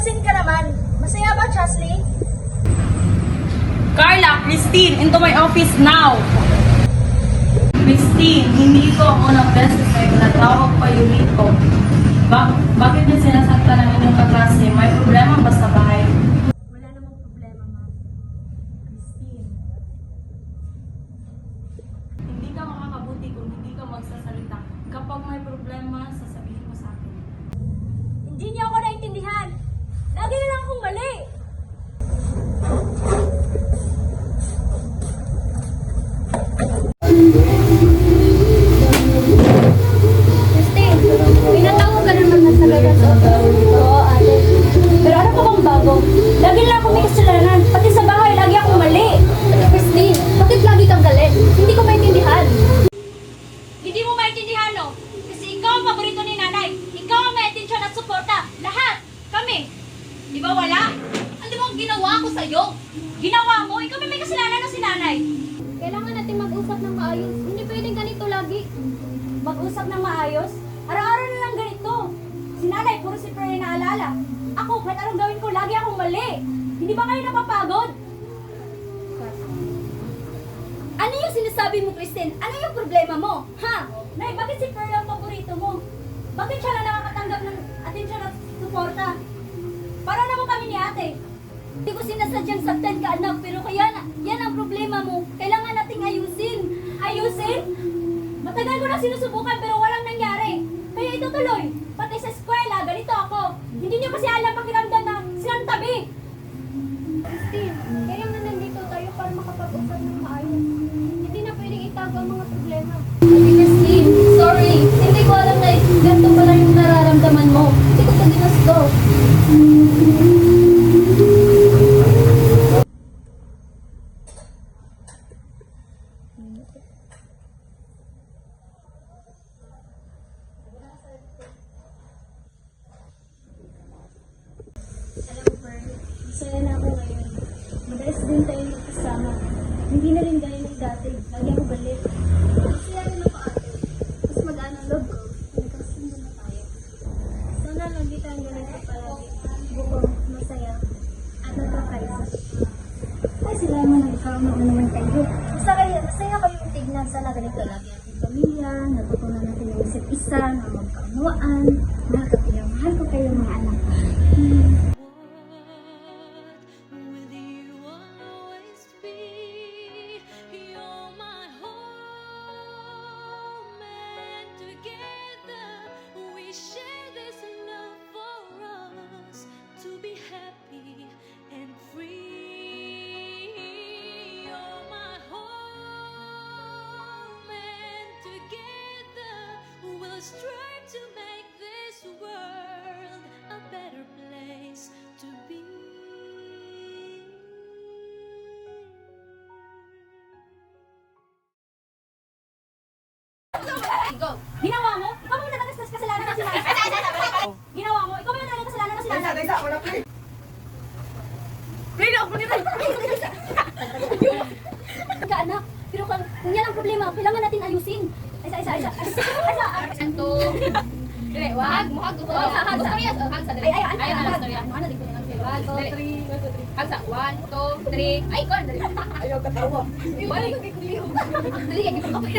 pansin ka naman. Masaya ba, Chesley? Carla, Christine, into my office now! Christine, hindi ito ang unang beses na tinatawag pa yung ko. Bakit niya sinasaktan ng inyong kaklase? May problema ba sa bahay? Wala namang problema, ma'am. Christine. Hindi ka makakabuti kung hindi ka magsasalita. Kapag may problema, sasabihin mo sa akin. Hindi niyo ako naintindihan. Lagi na lang akong mali. Christine, pinatawag ka naman na sa gagas office. Oo, ate. Pero ano pa bang bago? Lagi lang ako may kasalanan. Pati sa bahay, lagi akong mali. Christine, bakit lagi kang galit? Hindi ko maintindihan. Hindi mo maintindihan, no? Kasi ikaw ang paborito ni nanay. Ikaw ang may atensyon at suporta. Lahat. Kami. Di ba wala? Ano mo ang ginawa ko sa'yo? Ginawa mo? Ikaw may kasalanan na si nanay. Kailangan natin mag-usap ng maayos. Hindi pwedeng ganito lagi. Mag-usap ng maayos? Araw-araw na lang ganito. Si nanay, puro si Fred na naalala. Ako, kahit anong gawin ko, lagi akong mali. Hindi ba kayo napapagod? Ano yung sinasabi mo, Christine? Ano yung problema mo? Ha? Nay, bakit si Fred ang paborito mo? Bakit siya na nakakatanggap ng atensyon at suporta? Para naman kami ni ate. Hindi ko sinasadyang saktan ka, anak, pero kaya na, yan ang problema mo. Kailangan nating ayusin. Ayusin? Matagal ko na sinusubukan pero walang nangyari. Kaya ito tuloy. Pati sa eskwela, ganito ako. Hindi niyo kasi alam pakiramdam na silang tabi. Christine, kailangan nandito tayo para makapag-usap ng maayos. Hindi na pwedeng itago ang mga problema. Ate Christine, sorry. Hindi ko alam na ganito pala yung nararamdaman mo. Hindi ko pa ginusto. Alam mo, Pearl, masaya na ako ngayon. Madalas din tayo magkasama. Hindi na rin gaya ng dati. Lagi ako galit. Masaya rin ako, ate. Mas magaan ang loob ko. Nagkasundo na tayo. Sana lagi tayong ganito palagi. Bukong masaya. At nagkakaisa. Ay, sila mo nagkaroon na naman tayo. Masaya kayong tignan. Sana ganito lagi ating pamilya. Natutunan natin yung isa't isa na magkaunawaan. Mahal ko kayo mga anak. With you always be, you're my home, and together we share this love for us to be happy and free. You're my home, and together we'll strive to make this world a better place to be. Go. Ginawa mo? Ikaw mo talaga kasalanan ng sinanay. Ginawa mo? Ikaw mo talaga kasalanan ng sinanay. Ka anak, pero kung yan ang problema, kailangan natin ayusin. Isa. Santo. Dire, wag mo hag ko. Hag storya, hag sa dire. Ay, Ay, na storya. Ano din ko lang sila? 1 2 3. Hag sa 1 2 3. Ay, kon. Ayaw katawa. Balik ko kay kuliho. Dali, hindi ko kapag